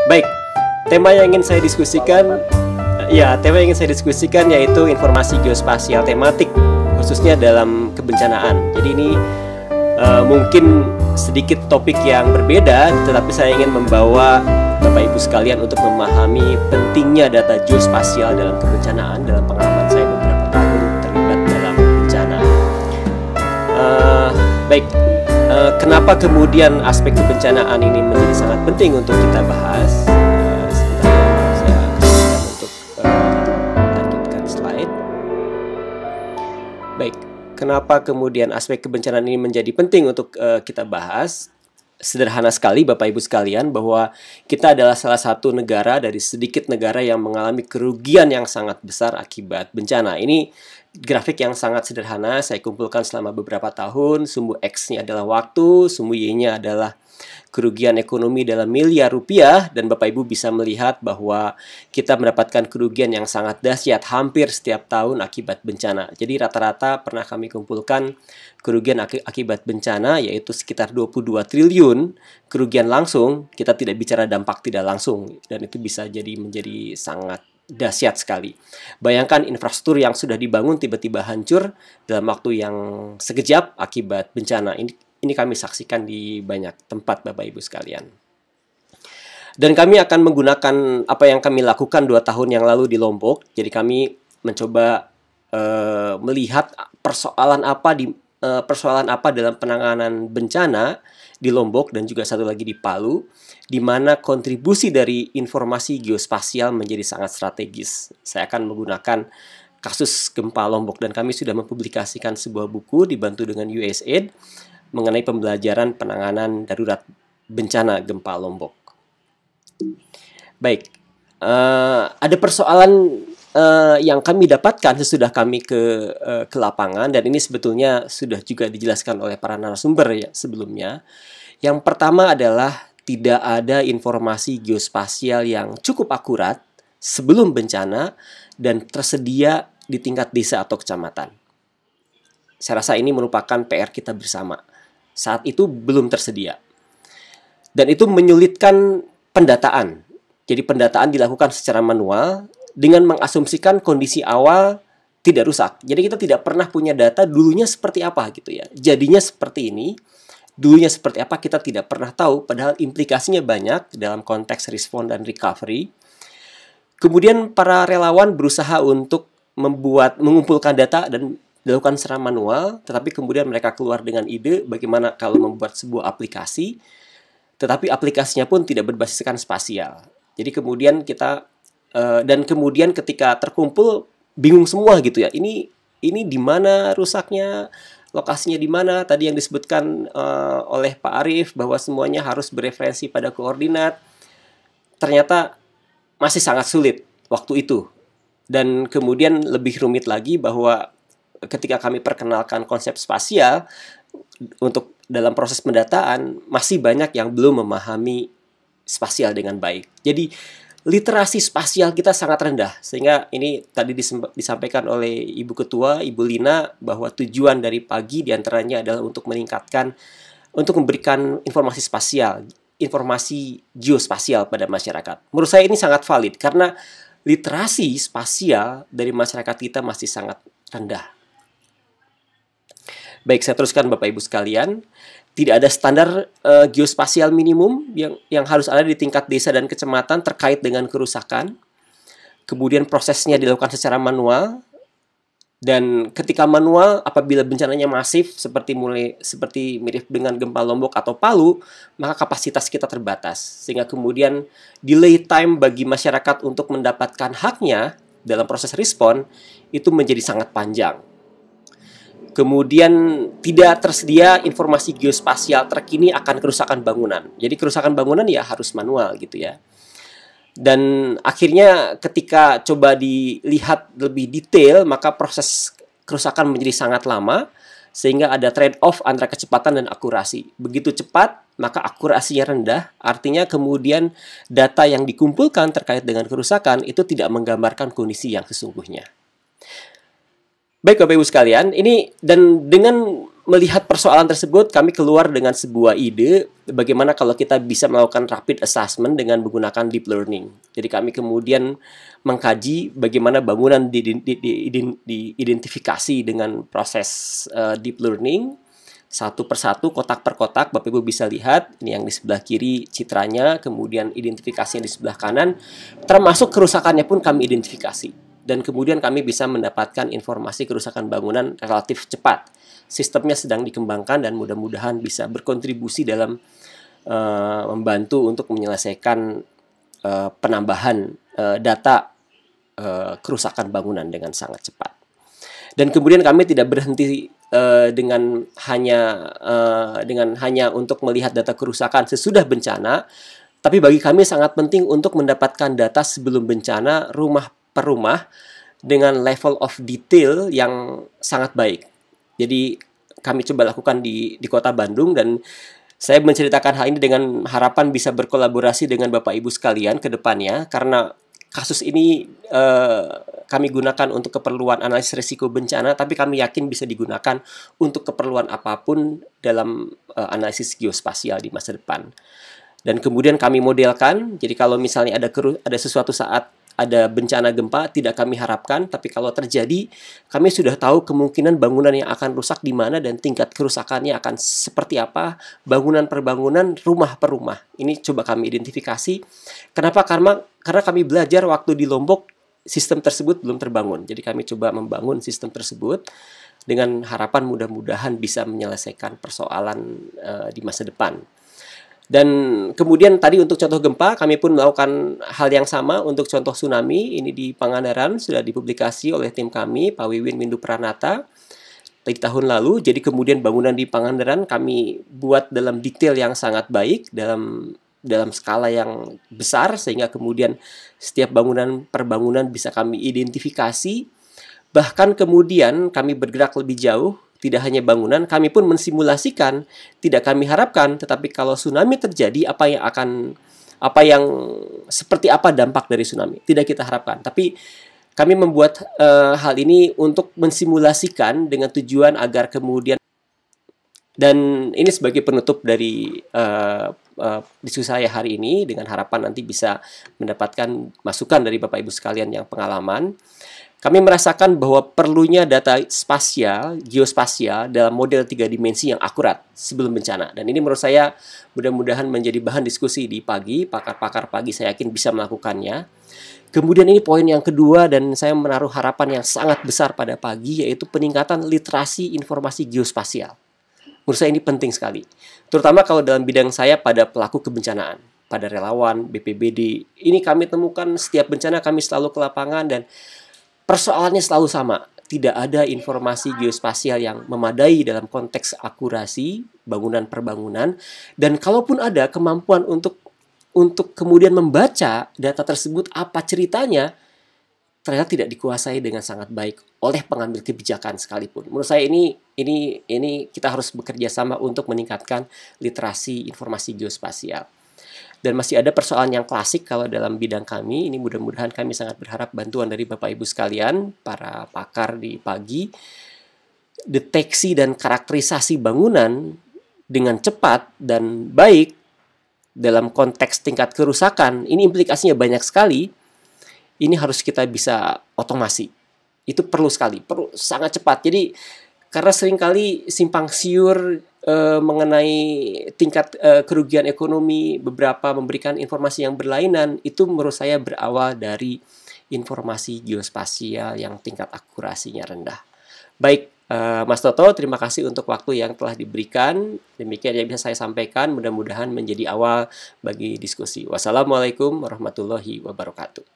Baik, tema yang ingin saya diskusikan, yaitu informasi geospasial tematik, khususnya dalam kebencanaan. Jadi ini mungkin sedikit topik yang berbeda, tetapi saya ingin membawa Bapak Ibu sekalian untuk memahami pentingnya data geospasial dalam kebencanaan dalam pengalaman saya beberapa tahun terlibat dalam bencana. Kenapa kemudian aspek kebencanaan ini menjadi sangat penting untuk kita bahas? Sebentar, saya kesempatan untuk lanjutkan slide. Baik, kenapa kemudian aspek kebencanaan ini menjadi penting untuk kita bahas? Sederhana sekali Bapak Ibu sekalian, bahwa kita adalah salah satu negara dari sedikit negara yang mengalami kerugian yang sangat besar akibat bencana. Ini grafik yang sangat sederhana, saya kumpulkan selama beberapa tahun. Sumbu X-nya adalah waktu, sumbu Y-nya adalah kerugian ekonomi dalam miliar rupiah, dan Bapak Ibu bisa melihat bahwa kita mendapatkan kerugian yang sangat dahsyat hampir setiap tahun akibat bencana. Jadi rata-rata pernah kami kumpulkan kerugian akibat bencana yaitu sekitar 22 triliun kerugian langsung. Kita tidak bicara dampak tidak langsung, dan itu bisa menjadi sangat dahsyat sekali. Bayangkan infrastruktur yang sudah dibangun tiba-tiba hancur dalam waktu yang sekejap akibat bencana. Ini kami saksikan di banyak tempat Bapak Ibu sekalian. Dan kami akan menggunakan apa yang kami lakukan 2 tahun yang lalu di Lombok. Jadi kami mencoba melihat persoalan apa dalam penanganan bencana di Lombok dan juga satu lagi di Palu, di mana kontribusi dari informasi geospasial menjadi sangat strategis. Saya akan menggunakan kasus gempa Lombok, dan kami sudah mempublikasikan sebuah buku dibantu dengan USAID mengenai pembelajaran penanganan darurat bencana gempa Lombok. Baik, ada persoalan yang kami dapatkan sesudah kami ke lapangan, dan ini sebetulnya sudah juga dijelaskan oleh para narasumber ya sebelumnya. Yang pertama adalah tidak ada informasi geospasial yang cukup akurat sebelum bencana dan tersedia di tingkat desa atau kecamatan. Saya rasa ini merupakan PR kita bersama. Saat itu belum tersedia. Dan itu menyulitkan pendataan. Jadi pendataan dilakukan secara manual dengan mengasumsikan kondisi awal tidak rusak. Jadi kita tidak pernah punya data dulunya seperti apa gitu ya. Jadinya seperti ini, dulunya seperti apa kita tidak pernah tahu, padahal implikasinya banyak dalam konteks respon dan recovery. Kemudian para relawan berusaha untuk mengumpulkan data dan dilakukan secara manual, tetapi kemudian mereka keluar dengan ide bagaimana kalau membuat sebuah aplikasi, tetapi aplikasinya pun tidak berbasiskan spasial. Jadi kemudian kemudian ketika terkumpul bingung semua gitu ya. Ini di mana rusaknya, lokasinya di mana? Tadi yang disebutkan oleh Pak Arief bahwa semuanya harus bereferensi pada koordinat. Ternyata masih sangat sulit waktu itu. Dan kemudian lebih rumit lagi bahwa ketika kami perkenalkan konsep spasial untuk dalam proses pendataan, masih banyak yang belum memahami spasial dengan baik. Jadi literasi spasial kita sangat rendah, sehingga ini tadi disampaikan oleh Ibu Ketua, Ibu Lina, bahwa tujuan dari pagi diantaranya adalah untuk memberikan informasi spasial, informasi geospasial pada masyarakat. Menurut saya ini sangat valid, karena literasi spasial dari masyarakat kita masih sangat rendah. Baik, saya teruskan Bapak Ibu sekalian. Tidak ada standar geospasial minimum yang harus ada di tingkat desa dan kecamatan terkait dengan kerusakan. Kemudian prosesnya dilakukan secara manual. Dan ketika manual, apabila bencananya masif seperti mirip dengan gempa Lombok atau Palu, maka kapasitas kita terbatas. Sehingga kemudian delay time bagi masyarakat untuk mendapatkan haknya dalam proses respon itu menjadi sangat panjang. Kemudian tidak tersedia informasi geospasial terkini akan kerusakan bangunan. Jadi kerusakan bangunan ya harus manual gitu ya. Dan akhirnya ketika coba dilihat lebih detail, maka proses kerusakan menjadi sangat lama, sehingga ada trade-off antara kecepatan dan akurasi. Begitu cepat, maka akurasinya rendah, artinya kemudian data yang dikumpulkan terkait dengan kerusakan itu tidak menggambarkan kondisi yang sesungguhnya. Baik Bapak Ibu sekalian, ini dan dengan melihat persoalan tersebut, kami keluar dengan sebuah ide bagaimana kalau kita bisa melakukan rapid assessment dengan menggunakan deep learning. Jadi kami kemudian mengkaji bagaimana bangunan diidentifikasi dengan proses deep learning satu persatu, kotak per kotak. Bapak Ibu bisa lihat ini yang di sebelah kiri citranya, kemudian identifikasinya di sebelah kanan, termasuk kerusakannya pun kami identifikasi. Dan kemudian kami bisa mendapatkan informasi kerusakan bangunan relatif cepat. Sistemnya sedang dikembangkan dan mudah-mudahan bisa berkontribusi dalam membantu untuk menyelesaikan penambahan data kerusakan bangunan dengan sangat cepat. Dan kemudian kami tidak berhenti dengan hanya untuk melihat data kerusakan sesudah bencana, tapi bagi kami sangat penting untuk mendapatkan data sebelum bencana rumah per rumah dengan level of detail yang sangat baik. Jadi kami coba lakukan di Kota Bandung, dan saya menceritakan hal ini dengan harapan bisa berkolaborasi dengan Bapak Ibu sekalian ke depannya, karena kasus ini kami gunakan untuk keperluan analisis risiko bencana, tapi kami yakin bisa digunakan untuk keperluan apapun dalam analisis geospasial di masa depan. Dan kemudian kami modelkan, jadi kalau misalnya ada sesuatu saat ada bencana gempa, tidak kami harapkan, tapi kalau terjadi, kami sudah tahu kemungkinan bangunan yang akan rusak di mana dan tingkat kerusakannya akan seperti apa, bangunan per bangunan, rumah per rumah. Ini coba kami identifikasi. Kenapa? Karena kami belajar waktu di Lombok, sistem tersebut belum terbangun. Jadi kami coba membangun sistem tersebut dengan harapan mudah-mudahan bisa menyelesaikan persoalan di masa depan. Dan kemudian tadi untuk contoh gempa, kami pun melakukan hal yang sama untuk contoh tsunami. Ini di Pangandaran, sudah dipublikasi oleh tim kami, Pak Wiwin Windu Pranata, di tahun lalu. Jadi kemudian bangunan di Pangandaran kami buat dalam detail yang sangat baik, dalam skala yang besar, sehingga kemudian setiap bangunan per bangunan bisa kami identifikasi. Bahkan kemudian kami bergerak lebih jauh, tidak hanya bangunan, kami pun mensimulasikan, tidak kami harapkan, tetapi kalau tsunami terjadi, seperti apa dampak dari tsunami, tidak kita harapkan. Tapi kami membuat hal ini untuk mensimulasikan dengan tujuan agar kemudian, dan ini sebagai penutup dari diskusi saya hari ini, dengan harapan nanti bisa mendapatkan masukan dari Bapak Ibu sekalian yang pengalaman. Kami merasakan bahwa perlunya data spasial, geospasial dalam model 3 dimensi yang akurat sebelum bencana. Dan ini menurut saya mudah-mudahan menjadi bahan diskusi di pagi, pakar-pakar pagi saya yakin bisa melakukannya. Kemudian ini poin yang kedua, dan saya menaruh harapan yang sangat besar pada pagi, yaitu peningkatan literasi informasi geospasial. Menurut saya ini penting sekali. Terutama kalau dalam bidang saya pada pelaku kebencanaan, pada relawan, BPBD. Ini kami temukan setiap bencana kami selalu ke lapangan, dan persoalannya selalu sama, tidak ada informasi geospasial yang memadai dalam konteks akurasi bangunan per bangunan, dan kalaupun ada kemampuan untuk kemudian membaca data tersebut apa ceritanya, ternyata tidak dikuasai dengan sangat baik oleh pengambil kebijakan sekalipun. Menurut saya ini kita harus bekerja sama untuk meningkatkan literasi informasi geospasial. Dan masih ada persoalan yang klasik kalau dalam bidang kami. Ini mudah-mudahan kami sangat berharap bantuan dari Bapak Ibu sekalian, para pakar di pagi. Deteksi dan karakterisasi bangunan dengan cepat dan baik dalam konteks tingkat kerusakan. Ini implikasinya banyak sekali. Ini harus kita bisa otomasi. Itu perlu sekali, perlu sangat cepat. Jadi karena seringkali simpang siur mengenai tingkat kerugian ekonomi, beberapa memberikan informasi yang berlainan, itu menurut saya berawal dari informasi geospasial yang tingkat akurasinya rendah. Baik, Mas Toto, terima kasih untuk waktu yang telah diberikan. Demikian yang bisa saya sampaikan, mudah-mudahan menjadi awal bagi diskusi. Wassalamualaikum warahmatullahi wabarakatuh.